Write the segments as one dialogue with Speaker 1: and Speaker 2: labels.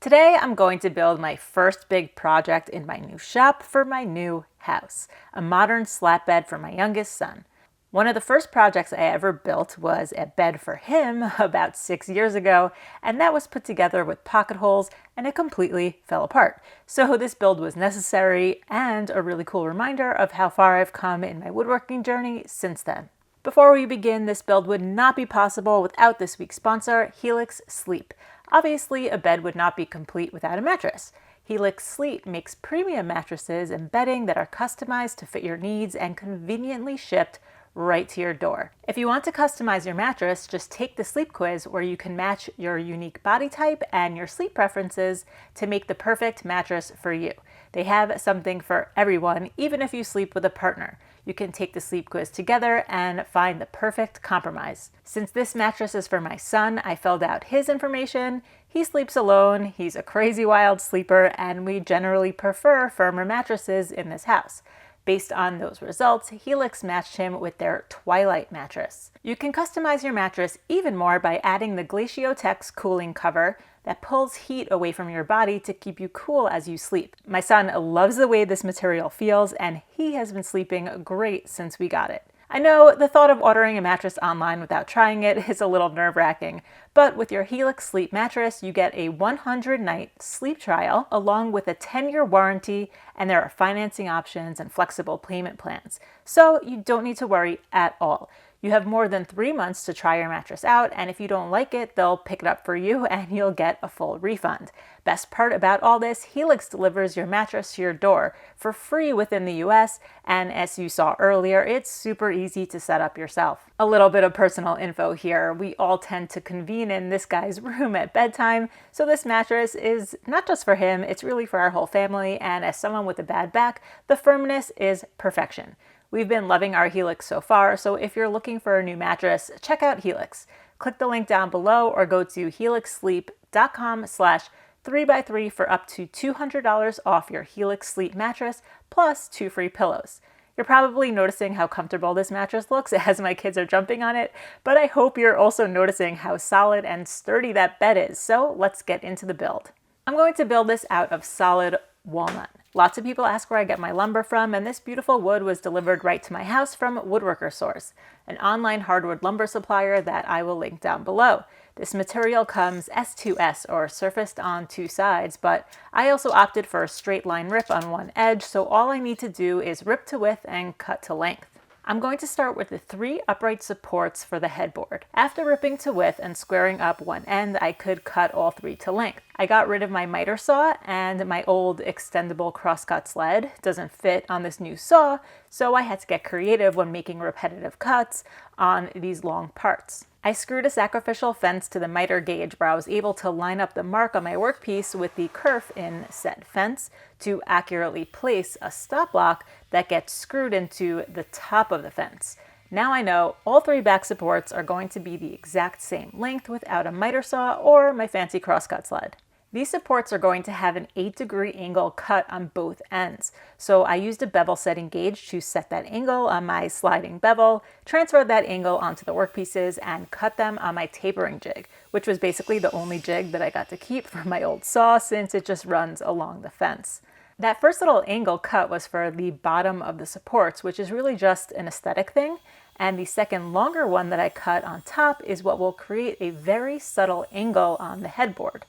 Speaker 1: Today I'm going to build my first big project in my new shop for my new house, a modern slat bed for my youngest son. One of the first projects I ever built was a bed for him about 6 years ago, and that was put together with pocket holes and it completely fell apart. So this build was necessary and a really cool reminder of how far I've come in my woodworking journey since then. Before we begin, this build would not be possible without this week's sponsor, Helix Sleep. Obviously, a bed would not be complete without a mattress. Helix Sleep makes premium mattresses and bedding that are customized to fit your needs and conveniently shipped right to your door. If you want to customize your mattress, just take the sleep quiz where you can match your unique body type and your sleep preferences to make the perfect mattress for you. They have something for everyone, even if you sleep with a partner. You can take the sleep quiz together and find the perfect compromise. Since this mattress is for my son, I filled out his information. He sleeps alone, he's a crazy wild sleeper, and we generally prefer firmer mattresses in this house. Based on those results, Helix matched him with their Twilight mattress. You can customize your mattress even more by adding the Glaciotex cooling cover that pulls heat away from your body to keep you cool as you sleep. My son loves the way this material feels, and he has been sleeping great since we got it. I know the thought of ordering a mattress online without trying it is a little nerve-wracking, but with your Helix Sleep mattress, you get a 100-night sleep trial along with a 10-year warranty, and there are financing options and flexible payment plans. So you don't need to worry at all. You have more than 3 months to try your mattress out, and if you don't like it, they'll pick it up for you and you'll get a full refund. Best part about all this, Helix delivers your mattress to your door for free within the US, and as you saw earlier, it's super easy to set up yourself. A little bit of personal info here. We all tend to convene in this guy's room at bedtime, so this mattress is not just for him, it's really for our whole family, and as someone with a bad back, the firmness is perfection. We've been loving our Helix so far, so if you're looking for a new mattress, check out Helix. Click the link down below or go to helixsleep.com/3x3 for up to $200 off your Helix Sleep mattress plus 2 free pillows. You're probably noticing how comfortable this mattress looks as my kids are jumping on it, but I hope you're also noticing how solid and sturdy that bed is, so let's get into the build. I'm going to build this out of solid walnut. Lots of people ask where I get my lumber from, and this beautiful wood was delivered right to my house from Woodworker Source, an online hardwood lumber supplier that I will link down below. This material comes S2S, or surfaced on 2 sides, but I also opted for a straight line rip on one edge, so all I need to do is rip to width and cut to length. I'm going to start with the 3 upright supports for the headboard. After ripping to width and squaring up one end, I could cut all 3 to length. I got rid of my miter saw and my old extendable crosscut sled. It doesn't fit on this new saw, so I had to get creative when making repetitive cuts on these long parts. I screwed a sacrificial fence to the miter gauge where I was able to line up the mark on my workpiece with the kerf in said fence to accurately place a stop block that gets screwed into the top of the fence. Now I know all 3 back supports are going to be the exact same length without a miter saw or my fancy crosscut sled. These supports are going to have an 8-degree angle cut on both ends, so I used a bevel setting gauge to set that angle on my sliding bevel, transferred that angle onto the workpieces, and cut them on my tapering jig, which was basically the only jig that I got to keep from my old saw since it just runs along the fence. That first little angle cut was for the bottom of the supports, which is really just an aesthetic thing, and the second longer one that I cut on top is what will create a very subtle angle on the headboard.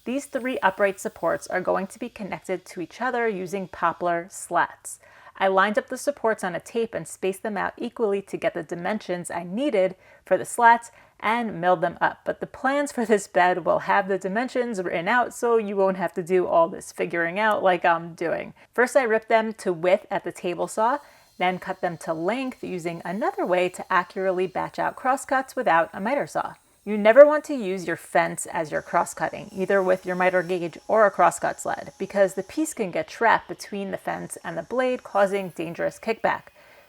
Speaker 1: These 3 upright supports are going to be connected to each other using poplar slats. I lined up the supports on a tape and spaced them out equally to get the dimensions I needed for the slats and milled them up. But the plans for this bed will have the dimensions written out so you won't have to do all this figuring out like I'm doing. First I ripped them to width at the table saw, then cut them to length using another way to accurately batch out crosscuts without a miter saw. You never want to use your fence as your cross-cutting, either with your miter gauge or a crosscut sled, because the piece can get trapped between the fence and the blade, causing dangerous kickback.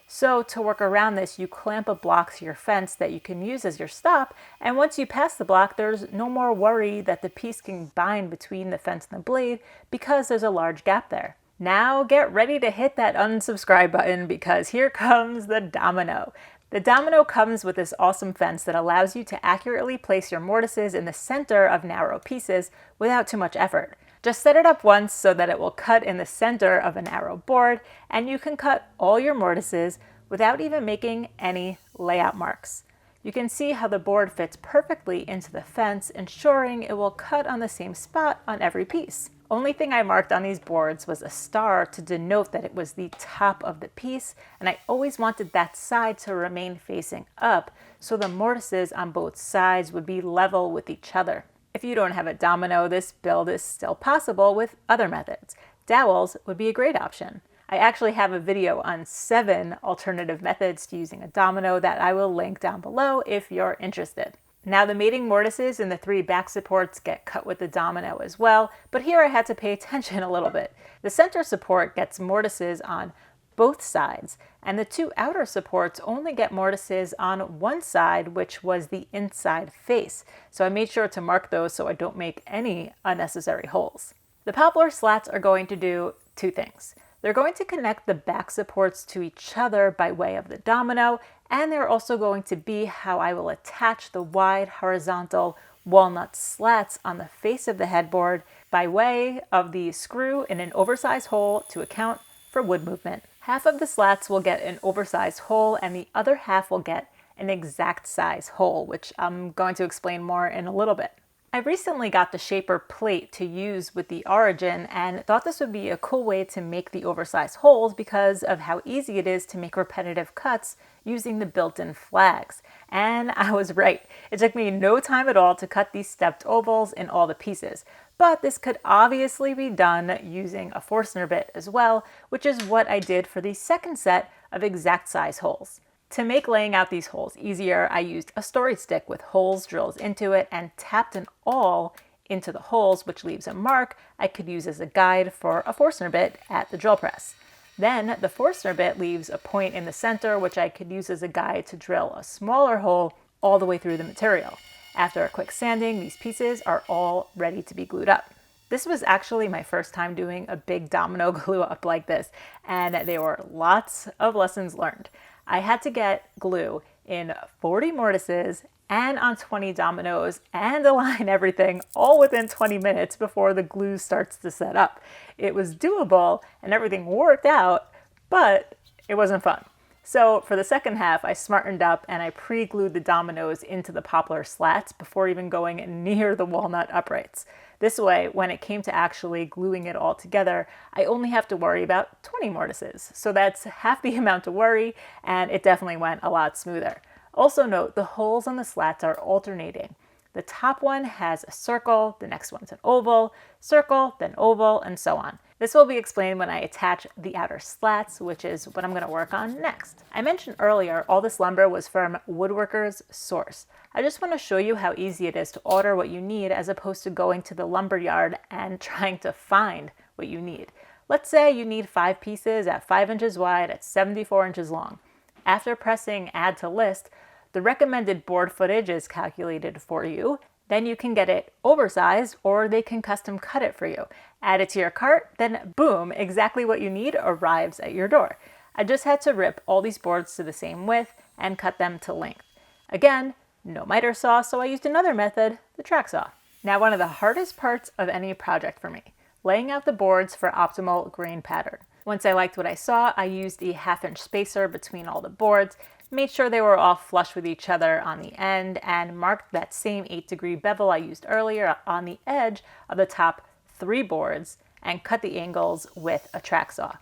Speaker 1: So to work around this, you clamp a block to your fence that you can use as your stop, and once you pass the block, there's no more worry that the piece can bind between the fence and the blade because there's a large gap there. Now get ready to hit that unsubscribe button because here comes the Domino. The Domino comes with this awesome fence that allows you to accurately place your mortises in the center of narrow pieces without too much effort. Just set it up once so that it will cut in the center of a narrow board, and you can cut all your mortises without even making any layout marks. You can see how the board fits perfectly into the fence, ensuring it will cut on the same spot on every piece. Only thing I marked on these boards was a star to denote that it was the top of the piece, and I always wanted that side to remain facing up so the mortises on both sides would be level with each other. If you don't have a Domino, this build is still possible with other methods. Dowels would be a great option. I actually have a video on 7 alternative methods to using a Domino that I will link down below if you're interested. Now the mating mortises and the 3 back supports get cut with the Domino as well, but here I had to pay attention a little bit. The center support gets mortises on both sides, and the 2 outer supports only get mortises on one side, which was the inside face. So I made sure to mark those so I don't make any unnecessary holes. The poplar slats are going to do 2 things. They're going to connect the back supports to each other by way of the Domino, and they're also going to be how I will attach the wide horizontal walnut slats on the face of the headboard by way of the screw in an oversized hole to account for wood movement. Half of the slats will get an oversized hole and the other half will get an exact size hole, which I'm going to explain more in a little bit. I recently got the shaper plate to use with the origin and thought this would be a cool way to make the oversized holes because of how easy it is to make repetitive cuts using the built-in flags. And I was right. It took me no time at all to cut these stepped ovals in all the pieces. But this could obviously be done using a Forstner bit as well, which is what I did for the second set of exact size holes. To make laying out these holes easier, I used a story stick with holes drilled into it and tapped an awl into the holes, which leaves a mark I could use as a guide for a Forstner bit at the drill press. Then the Forstner bit leaves a point in the center, which I could use as a guide to drill a smaller hole all the way through the material. After a quick sanding, these pieces are all ready to be glued up. This was actually my first time doing a big Domino glue up like this, and there were lots of lessons learned. I had to get glue in 40 mortises and on 20 Dominoes and align everything all within 20 minutes before the glue starts to set up. It was doable and everything worked out, but it wasn't fun. So for the second half, I smartened up and I pre-glued the Dominoes into the poplar slats before even going near the walnut uprights. This way, when it came to actually gluing it all together, I only have to worry about 20 mortises. So that's half the amount to worry, and it definitely went a lot smoother. Also note, the holes on the slats are alternating. The top one has a circle, the next one's an oval, circle, then oval, and so on. This will be explained when I attach the outer slats, which is what I'm going to work on next. I mentioned earlier all this lumber was from Woodworker's Source. I just want to show you how easy it is to order what you need as opposed to going to the lumber yard and trying to find what you need. Let's say you need 5 pieces at 5 inches wide at 74 inches long. After pressing Add to List, the recommended board footage is calculated for you. Then you can get it oversized or they can custom cut it for you. Add it to your cart, then boom, exactly what you need arrives at your door. I just had to rip all these boards to the same width and cut them to length. Again, no miter saw, so I used another method, the Tracksaw. Now one of the hardest parts of any project for me, laying out the boards for optimal grain pattern. Once I liked what I saw, I used a 1/2 inch spacer between all the boards, made sure they were all flush with each other on the end, and marked that same 8-degree bevel I used earlier on the edge of the top 3 boards and cut the angles with a Tracksaw.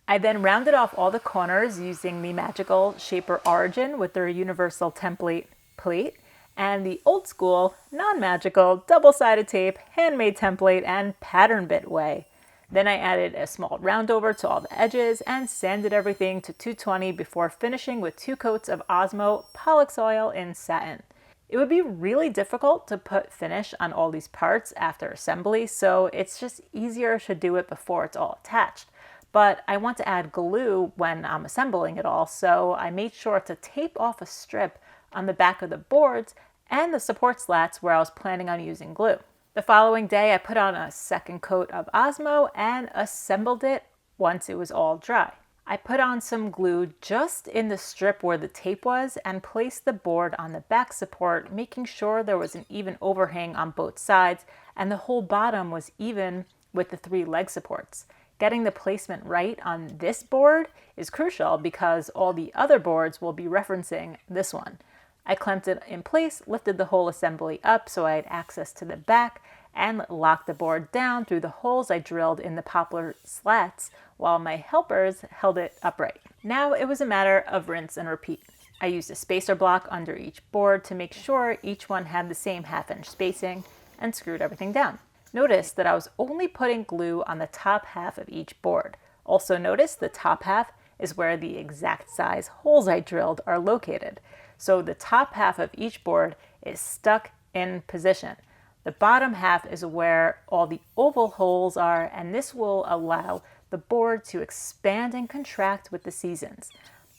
Speaker 1: I then rounded off all the corners using the magical Shaper Origin with their universal template plate and the old school, non-magical, double-sided tape, handmade template, and pattern bit way. Then I added a small round over to all the edges and sanded everything to 220 before finishing with 2 coats of OSMO Polyx oil in satin. It would be really difficult to put finish on all these parts after assembly, so it's just easier to do it before it's all attached. But I want to add glue when I'm assembling it all, so I made sure to tape off a strip on the back of the boards and the support slats where I was planning on using glue. The following day, I put on a second coat of OSMO and assembled it once it was all dry. I put on some glue just in the strip where the tape was and placed the board on the back support, making sure there was an even overhang on both sides and the whole bottom was even with the 3 leg supports. Getting the placement right on this board is crucial because all the other boards will be referencing this one. I clamped it in place, lifted the whole assembly up so I had access to the back, and locked the board down through the holes I drilled in the poplar slats while my helpers held it upright. Now it was a matter of rinse and repeat. I used a spacer block under each board to make sure each one had the same 1/2-inch spacing and screwed everything down. Notice that I was only putting glue on the top half of each board. Also notice the top half is where the exact size holes I drilled are located. So the top half of each board is stuck in position. The bottom half is where all the oval holes are, and this will allow the board to expand and contract with the seasons.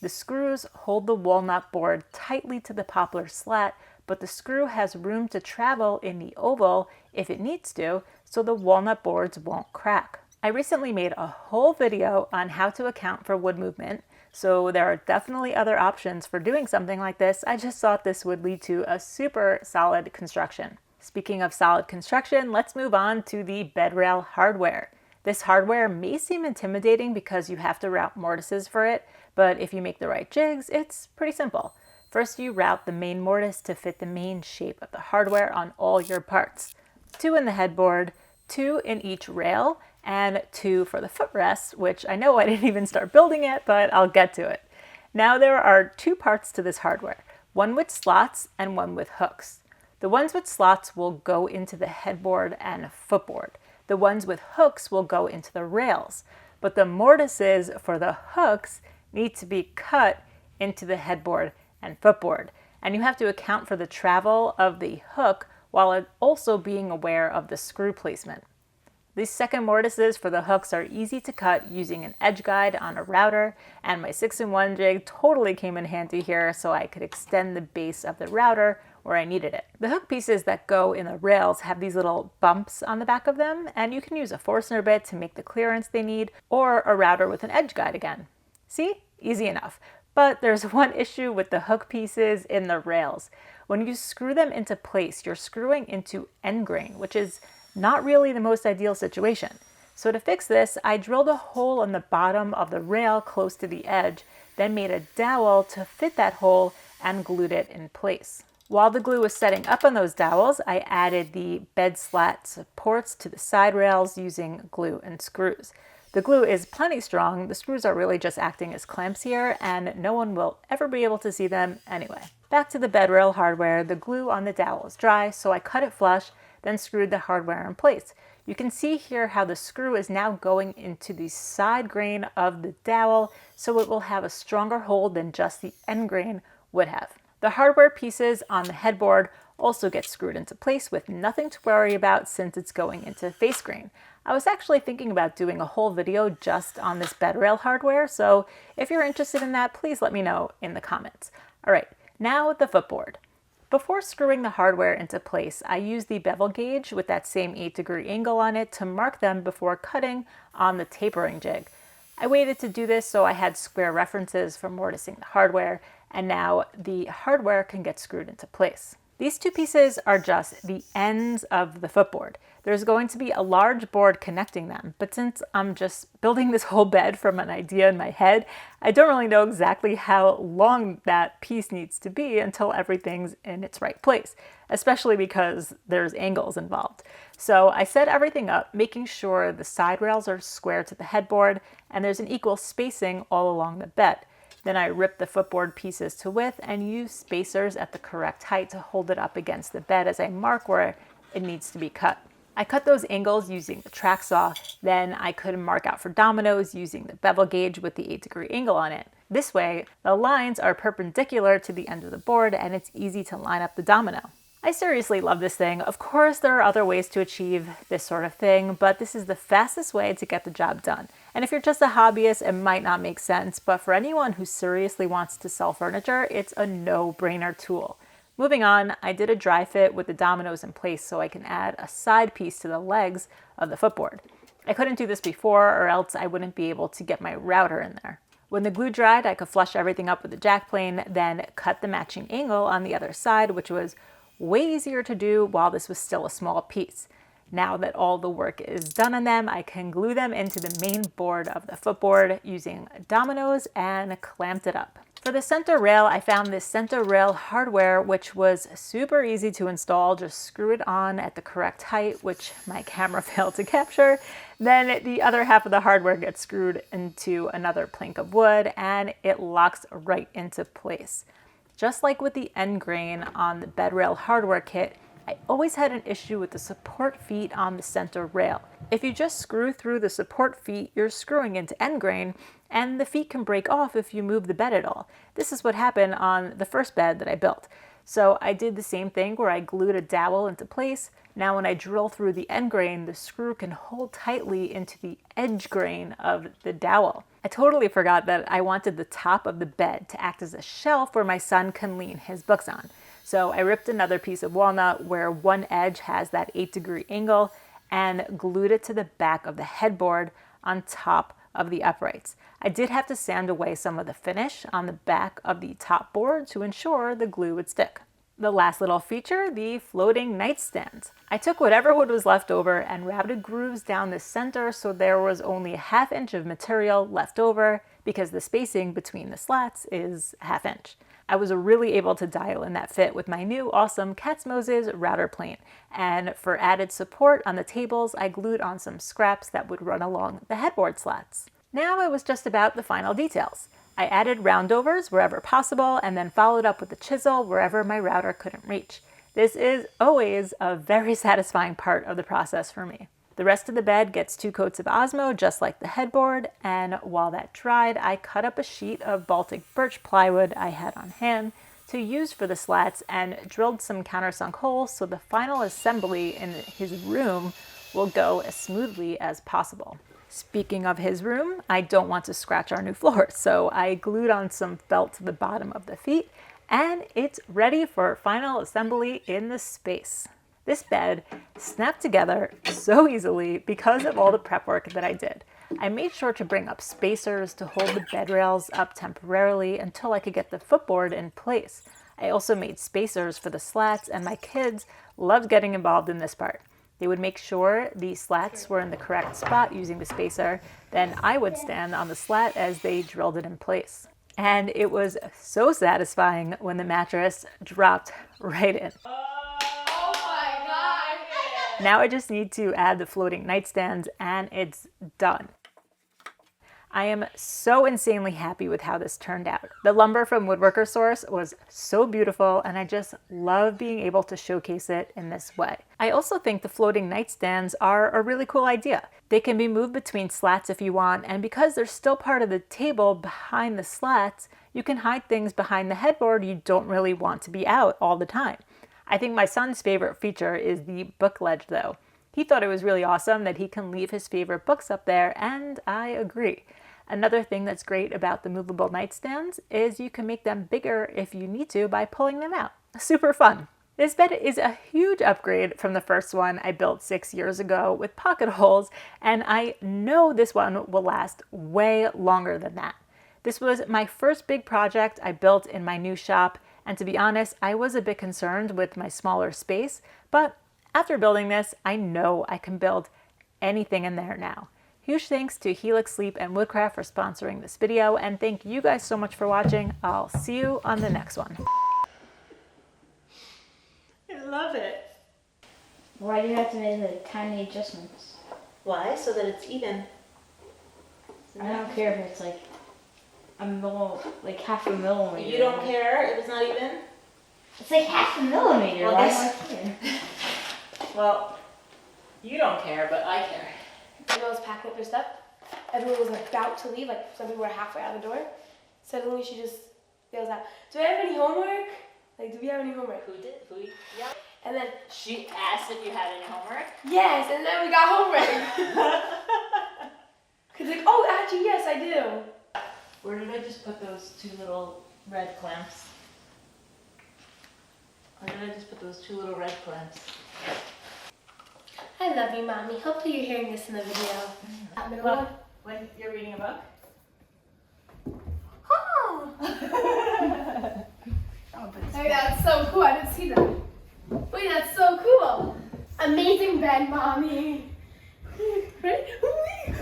Speaker 1: The screws hold the walnut board tightly to the poplar slat, but the screw has room to travel in the oval if it needs to, so the walnut boards won't crack. I recently made a whole video on how to account for wood movement, so there are definitely other options for doing something like this. I just thought this would lead to a super solid construction. Speaking of solid construction, let's move on to the Bedrail Hardware. This hardware may seem intimidating because you have to route mortises for it, but if you make the right jigs, it's pretty simple. First, you route the main mortise to fit the main shape of the hardware on all your parts. 2 in the headboard, 2 in each rail, and 2 for the footrests, which I know I didn't even start building yet, but I'll get to it. Now there are 2 parts to this hardware, one with slots and one with hooks. The ones with slots will go into the headboard and footboard. The ones with hooks will go into the rails, but the mortises for the hooks need to be cut into the headboard and footboard, and you have to account for the travel of the hook while also being aware of the screw placement. These second mortises for the hooks are easy to cut using an edge guide on a router, and my 6-in-1 jig totally came in handy here so I could extend the base of the router where I needed it. The hook pieces that go in the rails have these little bumps on the back of them, and you can use a Forstner bit to make the clearance they need, or a router with an edge guide again. See? Easy enough. But there's one issue with the hook pieces in the rails. When you screw them into place, you're screwing into end grain, which is not really the most ideal situation. So to fix this, I drilled a hole in the bottom of the rail close to the edge, then made a dowel to fit that hole and glued it in place. While the glue was setting up on those dowels, I added the bed slat supports to the side rails using glue and screws. The glue is plenty strong, the screws are really just acting as clamps here, and no one will ever be able to see them anyway. Back to the Bedrail hardware, the glue on the dowel is dry, so I cut it flush, then screwed the hardware in place. You can see here how the screw is now going into the side grain of the dowel, so it will have a stronger hold than just the end grain would have. The hardware pieces on the headboard also get screwed into place with nothing to worry about since it's going into face grain. I was actually thinking about doing a whole video just on this Bedrail hardware, so if you're interested in that, please let me know in the comments. All right, now the footboard. Before screwing the hardware into place, I used the bevel gauge with that same 8-degree angle on it to mark them before cutting on the tapering jig. I waited to do this so I had square references for mortising the hardware, and now the hardware can get screwed into place. These 2 pieces are just the ends of the footboard. There's going to be a large board connecting them, but since I'm just building this whole bed from an idea in my head, I don't really know exactly how long that piece needs to be until everything's in its right place, especially because there's angles involved. So I set everything up, making sure the side rails are square to the headboard and there's an equal spacing all along the bed. Then I ripped the footboard pieces to width and used spacers at the correct height to hold it up against the bed as I mark where it needs to be cut. I cut those angles using the Tracksaw, then I could mark out for dominoes using the bevel gauge with the 8-degree angle on it. This way, the lines are perpendicular to the end of the board and it's easy to line up the domino. I seriously love this thing. Of course, there are other ways to achieve this sort of thing, but this is the fastest way to get the job done. And if you're just a hobbyist, it might not make sense, but for anyone who seriously wants to sell furniture, it's a no-brainer tool. Moving on, I did a dry fit with the dominoes in place so I can add a side piece to the legs of the footboard. I couldn't do this before or else I wouldn't be able to get my router in there. When the glue dried, I could flush everything up with the jack plane, then cut the matching angle on the other side, which was way easier to do while this was still a small piece. Now that all the work is done on them, I can glue them into the main board of the footboard using dominoes and clamped it up. For the center rail, I found this Bedrail Hardware, which was super easy to install. Just screw it on at the correct height, which my camera failed to capture. Then the other half of the hardware gets screwed into another plank of wood and it locks right into place. Just like with the end grain on the Bedrail Hardware kit, I always had an issue with the support feet on the center rail. If you just screw through the support feet, you're screwing into end grain, and the feet can break off if you move the bed at all. This is what happened on the first bed that I built. So I did the same thing where I glued a dowel into place. Now when I drill through the end grain, the screw can hold tightly into the edge grain of the dowel. I totally forgot that I wanted the top of the bed to act as a shelf where my son can lean his books on. So I ripped another piece of walnut where one edge has that 8-degree angle and glued it to the back of the headboard on top of the uprights. I did have to sand away some of the finish on the back of the top board to ensure the glue would stick. The last little feature, the floating nightstands. I took whatever wood was left over and routed grooves down the center so there was only a 1/2 inch of material left over because the spacing between the slats is 1/2 inch. I was really able to dial in that fit with my new awesome Cat's Moses router plate. And for added support on the tables, I glued on some scraps that would run along the headboard slats. Now it was just about the final details. I added roundovers wherever possible and then followed up with a chisel wherever my router couldn't reach. This is always a very satisfying part of the process for me. The rest of the bed gets 2 coats of OSMO, just like the headboard, and while that dried, I cut up a sheet of Baltic birch plywood I had on hand to use for the slats and drilled some countersunk holes so the final assembly in his room will go as smoothly as possible. Speaking of his room, I don't want to scratch our new floor, so I glued on some felt to the bottom of the feet, and it's ready for final assembly in the space. This bed snapped together so easily because of all the prep work that I did. I made sure to bring up spacers to hold the bed rails up temporarily until I could get the footboard in place. I also made spacers for the slats, and my kids loved getting involved in this part. They would make sure the slats were in the correct spot using the spacer, then I would stand on the slat as they drilled it in place. And it was so satisfying when the mattress dropped right in. Now I just need to add the floating nightstands and it's done. I am so insanely happy with how this turned out. The lumber from Woodworker Source was so beautiful and I just love being able to showcase it in this way. I also think the floating nightstands are a really cool idea. They can be moved between slats if you want, and because they're still part of the table behind the slats, you can hide things behind the headboard you don't really want to be out all the time. I think my son's favorite feature is the book ledge though. He thought it was really awesome that he can leave his favorite books up there, and I agree. Another thing that's great about the movable nightstands is you can make them bigger if you need to by pulling them out. Super fun. This bed is a huge upgrade from the first one I built 6 years ago with pocket holes, and I know this one will last way longer than that. This was my first big project I built in my new shop, and to be honest, I was a bit concerned with my smaller space, but after building this, I know I can build anything in there now. Huge thanks to Helix Sleep and Woodcraft for sponsoring this video, and thank you guys so much for watching. I'll see you on the next one. I love it.
Speaker 2: Why do you have to make the tiny adjustments?
Speaker 1: Why? So that it's even.
Speaker 2: I don't care if it's like a like 1/2 millimeter.
Speaker 1: You don't care if it's not even?
Speaker 2: It's like 1/2 millimeter.
Speaker 1: Well,
Speaker 2: why do I care?
Speaker 1: Well, you don't care, but I care.
Speaker 3: Everyone was packing up their stuff. Everyone was about to leave, like some people were halfway out the door. Suddenly she just yells out, "Do I have any homework? Like, do we have any homework?"
Speaker 1: Who did? Who? Yeah.
Speaker 3: And then
Speaker 1: She asked if you had any homework.
Speaker 3: yes, and then we got homework. Cause like, oh, actually, yes, I do.
Speaker 1: Where did I just put those 2 little red clamps? Where did I just put those 2 little red clamps?
Speaker 3: I love you, Mommy. Hopefully you're hearing this in the video. That middle one.
Speaker 1: When you're reading a book?
Speaker 3: Hey, that's so cool. I didn't see that. Wait, that's so cool. Amazing bed, Mommy.
Speaker 2: Right?